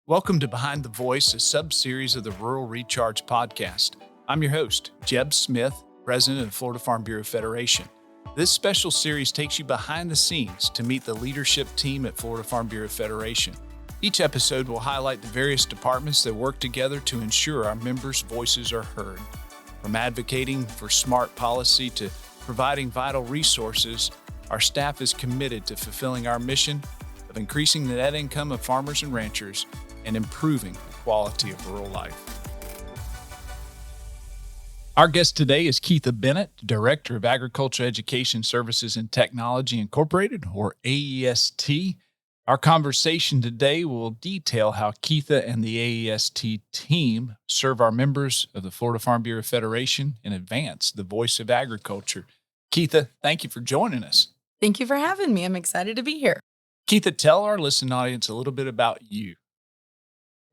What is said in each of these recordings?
Welcome to Behind the Voice, a sub-series of the Rural Recharge podcast. I'm your host, Jeb Smith, president of Florida Farm Bureau Federation. This special series takes you behind the scenes to meet the leadership team at Florida Farm Bureau Federation. Each episode will highlight the various departments that work together to ensure our members' voices are heard. From advocating for smart policy to providing vital resources, our staff is committed to fulfilling our mission of increasing the net income of farmers and ranchers and improving the quality of rural life. Our guest today is Keitha Bennett, Director of Agriculture Education Services and Technology Incorporated, or AEST. Our conversation today will detail how Keitha and the AEST team serve our members of the Florida Farm Bureau Federation and advance the voice of agriculture. Keitha, thank you for joining us. Thank you for having me. I'm excited to be here. Keitha, tell our listening audience a little bit about you.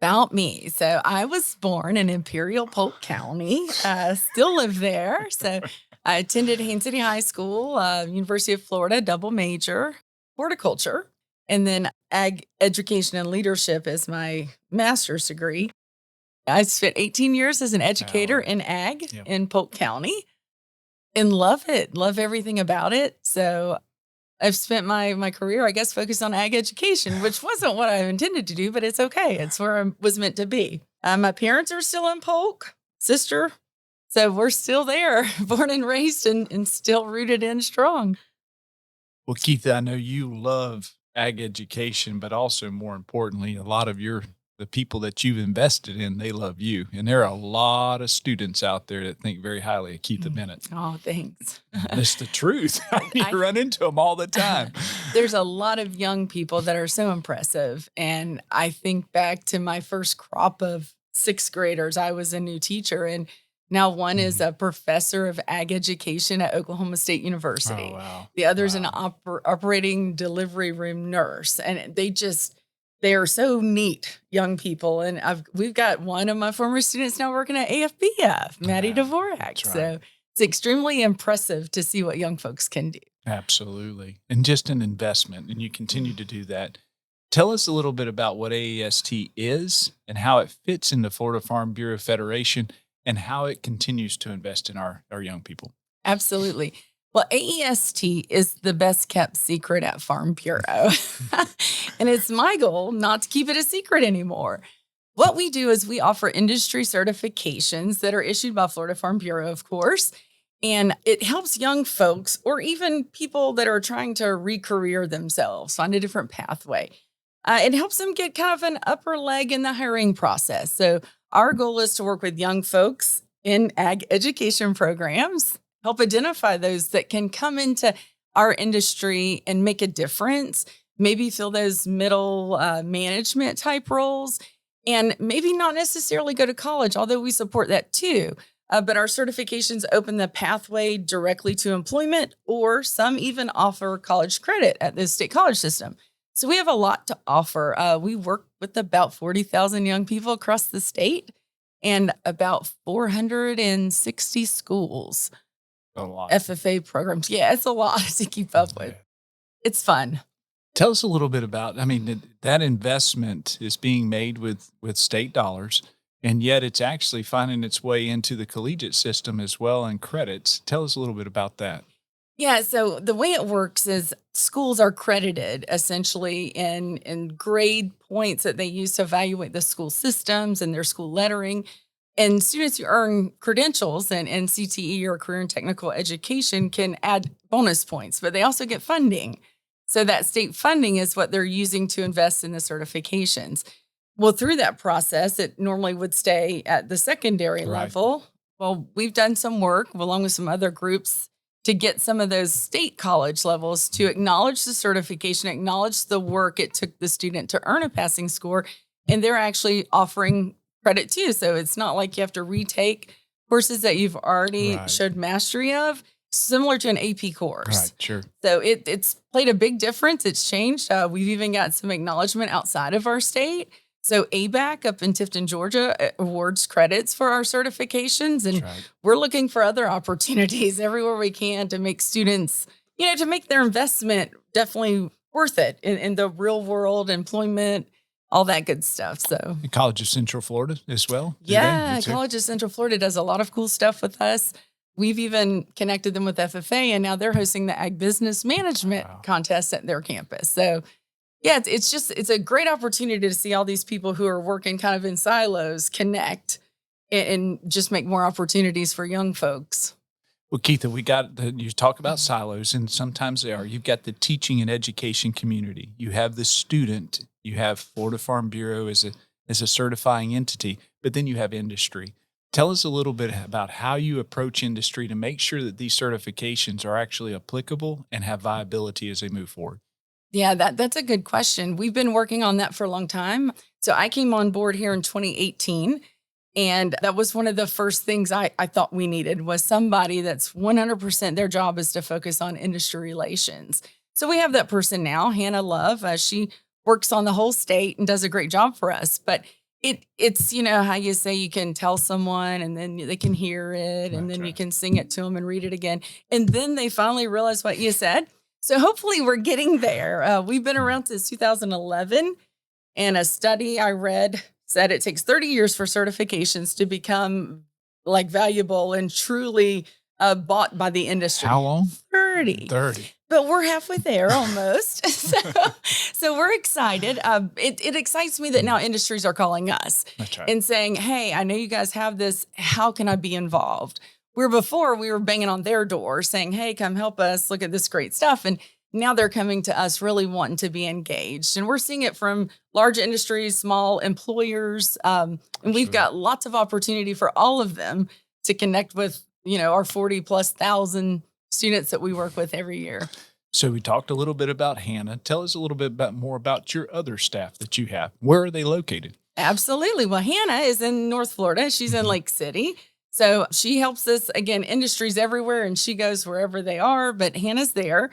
About me. So I was born in Imperial Polk County, still live there. So I attended Haines City High School, University of Florida, double major, horticulture, and then ag education and leadership as my master's degree. I spent 18 years as an educator in ag in Polk County and love it, love everything about it. So I've spent my career, I guess, focused on ag education, which wasn't what I intended to do, but it's okay. It's where I was meant to be. My parents are still in Polk, sister. So we're still there, born and raised and still rooted in strong. Well, Keitha, I know you love ag education, but also more importantly, a lot of the people that you've invested in, they love you. And there are a lot of students out there that think very highly of Keitha Bennett. Oh, thanks. That's the truth. You run into them all the time. There's a lot of young people that are so impressive. And I think back to my first crop of sixth graders. I was a new teacher, and now one is a professor of ag education at Oklahoma State University. Oh, wow. The other's an operating delivery room nurse. And they are so neat, young people. And we've got one of my former students now working at AFBF, Maddie Dvorak. Right. So it's extremely impressive to see what young folks can do. Absolutely. And just an investment. And you continue to do that. Tell us a little bit about what AEST is and how it fits into Florida Farm Bureau Federation and how it continues to invest in our young people. Absolutely. Well, AEST is the best kept secret at Farm Bureau. And it's my goal not to keep it a secret anymore. What we do is we offer industry certifications that are issued by Florida Farm Bureau, of course. And it helps young folks or even people that are trying to re-career themselves, find a different pathway. It helps them get kind of an upper leg in the hiring process. So our goal is to work with young folks in ag education programs, help identify those that can come into our industry and make a difference, maybe fill those middle management type roles, and maybe not necessarily go to college, although we support that too. But our certifications open the pathway directly to employment, or some even offer college credit at the state college system. So we have a lot to offer. We work with about 40,000 young people across the state and about 460 schools. A lot. FFA programs. Yeah, it's a lot to keep up with. It's fun. Tell us a little bit about, that investment is being made with state dollars, and yet it's actually finding its way into the collegiate system as well and credits. Tell us a little bit about that. Yeah, so the way it works is schools are credited essentially in grade points that they use to evaluate the school systems and their school lettering. And students who earn credentials and CTE or career and technical education can add bonus points, but they also get funding. So that state funding is what they're using to invest in the certifications. Well, through that process, it normally would stay at the secondary level. Well, we've done some work along with some other groups to get some of those state college levels to acknowledge the certification, acknowledge the work it took the student to earn a passing score, and they're actually offering credit too. So it's not like you have to retake courses that you've already showed mastery of, similar to an AP course. Right, sure. So it's played a big difference. It's changed. We've even got some acknowledgement outside of our state. So ABAC up in Tifton, Georgia awards credits for our certifications. And we're looking for other opportunities everywhere we can to make students, to make their investment definitely worth it in the real world employment all that good stuff. So The College of Central Florida as well? Do they? yeah, That's it? College of Central Florida does a lot of cool stuff with us. We've even connected them with FFA, and now they're hosting the Ag Business Management Wow. contest at their campus. So yeah, it's a great opportunity to see all these people who are working kind of in silos connect and just make more opportunities for young folks. Well, Keitha, you talk about silos, and sometimes they are. You've got the teaching and education community. You have the student. You have Florida Farm Bureau as a certifying entity, but then you have industry. Tell us a little bit about how you approach industry to make sure that these certifications are actually applicable and have viability as they move forward. Yeah, that's a good question. We've been working on that for a long time. So I came on board here in 2018. And that was one of the first things I thought we needed was somebody that's 100% their job is to focus on industry relations. So we have that person now, Hannah Love. She works on the whole state and does a great job for us. But it's how you say you can tell someone and then they can hear it and That's then you right. can sing it to them and read it again. And then they finally realize what you said. So hopefully we're getting there. We've been around since 2011. And a study I read said it takes 30 years for certifications to become like valuable and truly bought by the industry. How long? 30. 30. But we're halfway there almost. so we're excited. It excites me that now industries are calling us That's right. and saying, hey, I know you guys have this. How can I be involved? Where before we were banging on their door saying, hey, come help us. Look at this great stuff. And now they're coming to us really wanting to be engaged. And we're seeing it from large industries, small employers. And we've Sure. got lots of opportunity for all of them to connect with, our 40,000+ students that we work with every year. So we talked a little bit about Hannah. Tell us a little bit more about your other staff that you have. Where are they located? Absolutely. Well, Hannah is in North Florida. She's in Lake City. So she helps us, again, industries everywhere, and she goes wherever they are, but Hannah's there.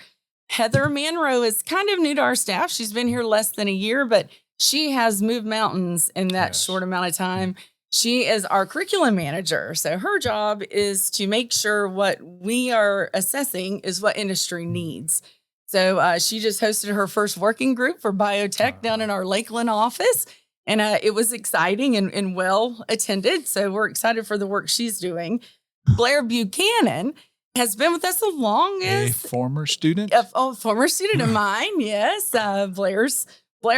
Heather Manroe is kind of new to our staff. She's been here less than a year, but she has moved mountains in that Yes. short amount of time. She is our curriculum manager. So her job is to make sure what we are assessing is what industry needs. So she just hosted her first working group for biotech down in our Lakeland office. And it was exciting and well attended. So we're excited for the work she's doing. Blair Buchanan has been with us the A longest. former student? Former student of mine, yes. Blair,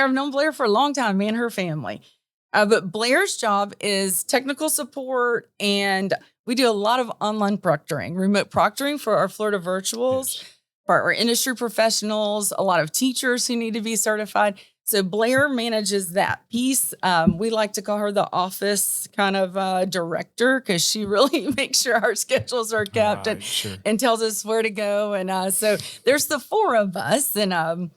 I've known Blair for a long time, me and her family. But Blair's job is technical support, and we do a lot of online proctoring, remote proctoring for our Florida virtuals, Yes. for our industry professionals, a lot of teachers who need to be certified. So Blair manages that piece. We like to call her the office kind of director because she really makes sure our schedules are kept Right, sure. and tells us where to go. And so there's the four of us, and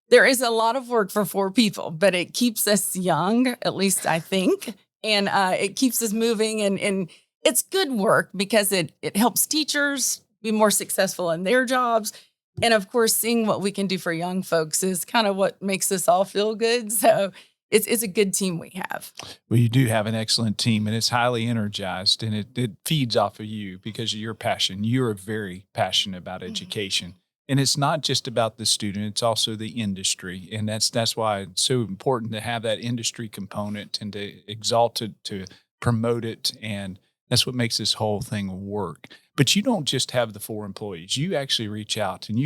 there is a lot of work for four people, but it keeps us young, at least I think, and it keeps us moving. And it's good work because it helps teachers be more successful in their jobs. And of course, seeing what we can do for young folks is kind of what makes us all feel good. So it's a good team we have. Well, you do have an excellent team, and it's highly energized, and it feeds off of you because of your passion. You're very passionate about education. And it's not just about the student, it's also the industry. And that's why it's so important to have that industry component and to exalt it, to promote it. And that's what makes this whole thing work. But you don't just have the four employees. You actually reach out and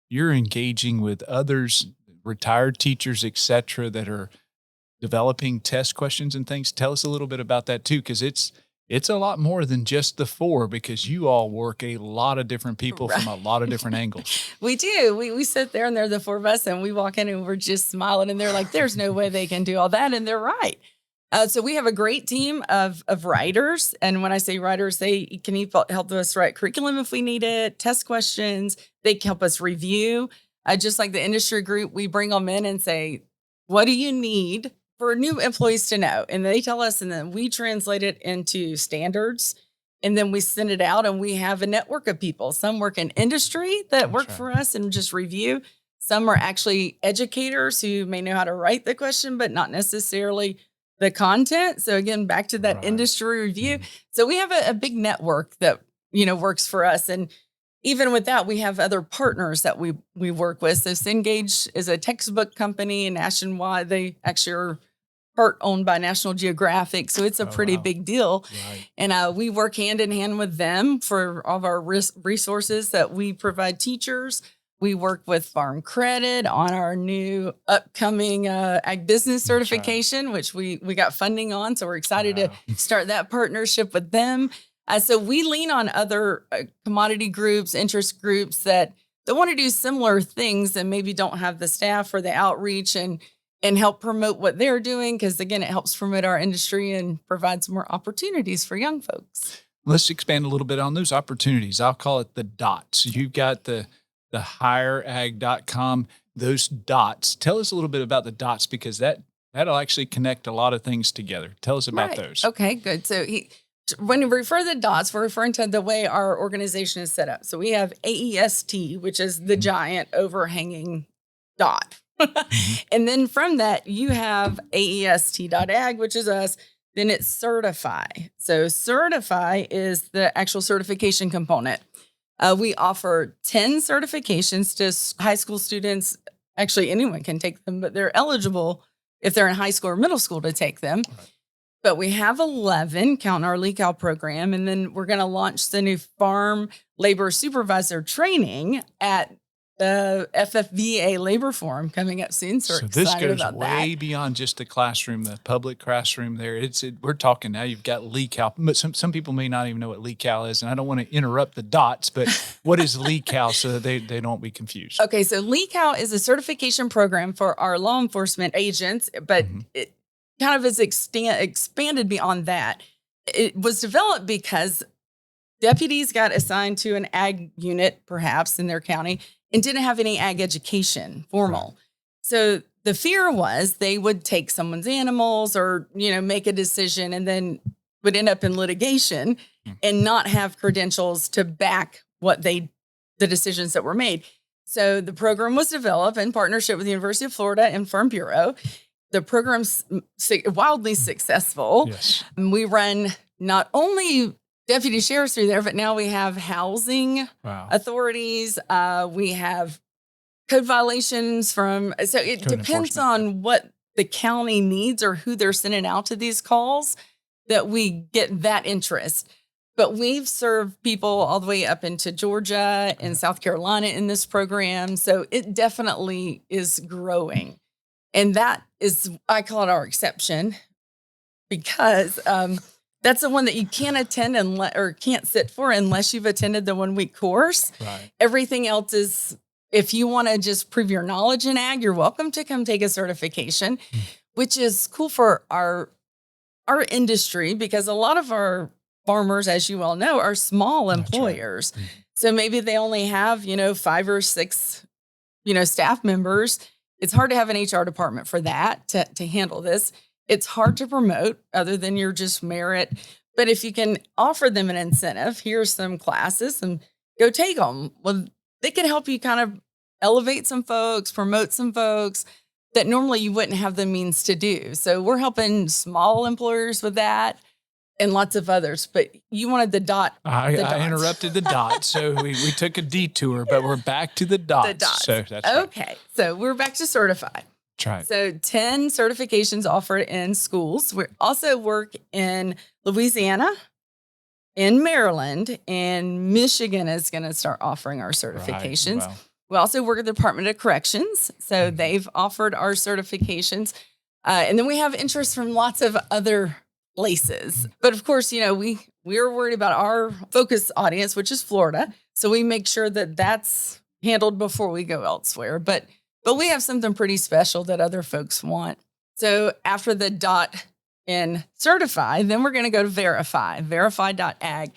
you're engaging with others, retired teachers, et cetera, that are developing test questions and things. Tell us a little bit about that too, because it's a lot more than just the four, because you all work a lot of different people from a lot of different angles. We do. We sit there and they're the four of us, and we walk in and we're just smiling, and they're like, there's no way they can do all that. And they're right. So we have a great team of writers. And when I say writers, they can help us write curriculum if we need it, test questions. They can help us review. Just like the industry group, we bring them in and say, what do you need for new employees to know? And they tell us, and then we translate it into standards. And then we send it out, and we have a network of people. Some work in industry that work for us and just review. Some are actually educators who may know how to write the question, but not necessarily the content. So again, back to that industry review. So we have a big network that, works for us. And even with that, we have other partners that we work with. So Cengage is a textbook company nationwide. They actually are part owned by National Geographic. So it's a pretty big deal. Right. And we work hand in hand with them for all of our resources that we provide teachers. We work with Farm Credit on our new upcoming ag business certification, which we got funding on. So we're excited to start that partnership with them. So we lean on other commodity groups, interest groups that want to do similar things and maybe don't have the staff or the outreach and help promote what they're doing. Because again, it helps promote our industry and provides more opportunities for young folks. Let's expand a little bit on those opportunities. I'll call it the dots. You've got the hireag.com, those dots. Tell us a little bit about the dots, because that'll actually connect a lot of things together. Tell us about those. Okay, good. So when we refer to the dots, we're referring to the way our organization is set up. So we have AEST, which is the giant overhanging dot. And then from that, you have AEST.ag, which is us. Then it's Certify. So Certify is the actual certification component. We offer 10 certifications to high school students. Actually, anyone can take them, but they're eligible if they're in high school or middle school to take them. Right. But we have 11, counting our LECAL program. And then we're going to launch the new farm labor supervisor training at the FFVA Labor Forum coming up soon. So this goes way beyond just the classroom, the public classroom there. We're talking now, you've got LECAL, but some people may not even know what LECAL is. And I don't want to interrupt the dots, but what is LECAL so that they don't be confused? Okay, so LECAL is a certification program for our law enforcement agents, but it kind of is expanded beyond that. It was developed because deputies got assigned to an ag unit, perhaps in their county, and didn't have any ag education formal. So the fear was they would take someone's animals or, make a decision and then would end up in litigation and not have credentials to back the decisions that were made. So the program was developed in partnership with the University of Florida and Farm Bureau. The program's wildly successful. Yes. We run not only deputy sheriffs through there, but now we have housing authorities. We have code violations so it depends on what the county needs or who they're sending out to these calls that we get that interest. But we've served people all the way up into Georgia and South Carolina in this program. So it definitely is growing. And that is, I call it our exception, because that's the one that you can't attend or can't sit for unless you've attended the 1-week course. Right. Everything else is, if you want to just prove your knowledge in ag, you're welcome to come take a certification, which is cool for our industry, because a lot of our farmers, as you well know, are small employers. Right. So maybe they only have, 5 or 6, staff members. It's hard to have an HR department for that to handle this. It's hard to promote other than your just merit. But if you can offer them an incentive, here's some classes and go take them. Well, they can help you kind of elevate some folks, promote some folks that normally you wouldn't have the means to do. So we're helping small employers with that and lots of others. But you wanted the dot. I interrupted the dot. So we took a detour, but we're back to the dots. The dots. So that's okay. Right. So we're back to Certify. Right. So 10 certifications offered in schools. We also work in Louisiana, in Maryland, and Michigan is going to start offering our certifications. Right. Wow. We also work at the Department of Corrections. So they've offered our certifications. And then we have interest from lots of other places. But of course, we're worried about our focus audience, which is Florida. So we make sure that that's handled before we go elsewhere. But we have something pretty special that other folks want. So after the dot in Certify, then we're going to go to Verify, verify.ag.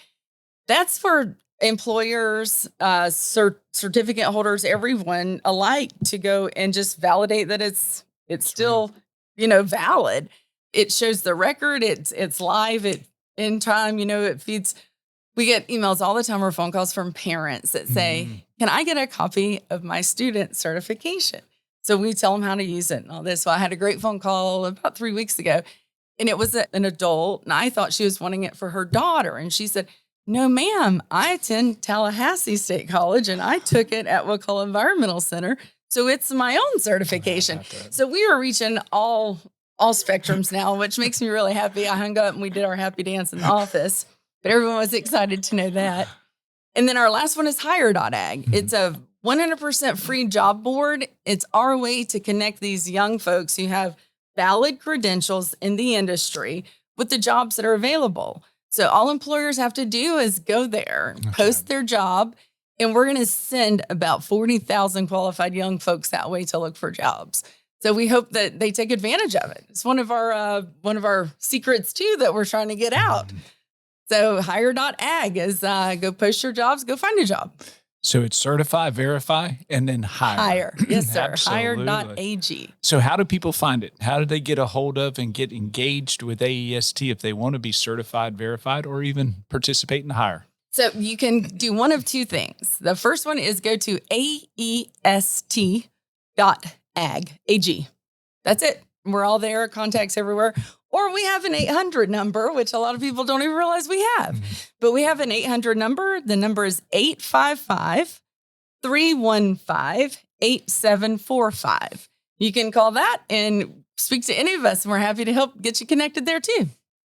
That's for employers, certificate holders, everyone alike to go and just validate that it's still, valid. It shows the record. It's live. In time, it feeds. We get emails all the time or phone calls from parents that say, can I get a copy of my student certification? So we tell them how to use it and all this. So I had a great phone call about 3 weeks ago, and it was an adult, and I thought she was wanting it for her daughter. And she said, No, ma'am. I attend Tallahassee State College and I took it at Wakulla Environmental Center. So it's my own certification. So we are reaching all spectrums now, which makes me really happy. I hung up and we did our happy dance in the office, but everyone was excited to know that. And then our last one is hire.ag. It's a 100% free job board. It's our way to connect these young folks who have valid credentials in the industry with the jobs that are available. So all employers have to do is go there, post their job, and we're going to send about 40,000 qualified young folks that way to look for jobs. So we hope that they take advantage of it. It's one of our secrets too that we're trying to get out. So hire.ag is go post your jobs, go find a job. So it's certify, verify, and then hire. Hire. Yes, sir. Absolutely. Hire.ag. So how do people find it? How do they get a hold of and get engaged with AEST if they want to be certified, verified, or even participate in hire? So you can do one of two things. The first one is go to AEST.ag. AG. That's it. We're all there, contacts everywhere. Or we have an 800 number, which a lot of people don't even realize we have. But we have an 800 number. The number is 855-315-8745. You can call that and speak to any of us, and we're happy to help get you connected there too.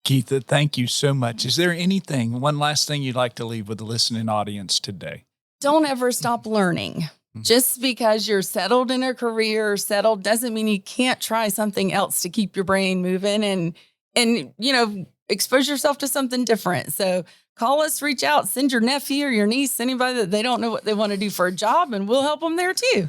Keitha, thank you so much. Is there one last thing you'd like to leave with the listening audience today? Don't ever stop learning. Just because you're settled in a career, doesn't mean you can't try something else to keep your brain moving and expose yourself to something different. So call us, reach out, send your nephew or your niece, anybody that they don't know what they want to do for a job, and we'll help them there too.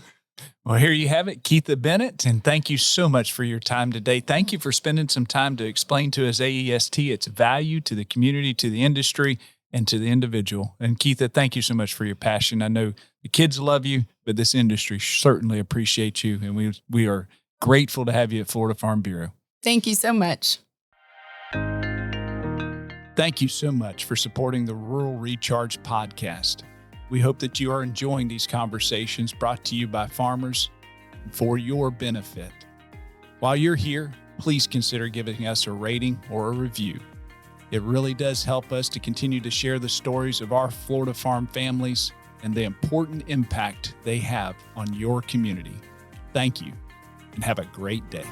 Well, here you have it, Keitha Bennett, and thank you so much for your time today. Thank you for spending some time to explain to us AEST, its value to the community, to the industry, and to the individual. And Keitha, thank you so much for your passion. I know the kids love you, but this industry certainly appreciates you, and we are grateful to have you at Florida Farm Bureau. Thank you so much. Thank you so much for supporting the Rural Recharge podcast. We hope that you are enjoying these conversations brought to you by farmers for your benefit. While you're here, please consider giving us a rating or a review. It really does help us to continue to share the stories of our Florida farm families and the important impact they have on your community. Thank you, and have a great day.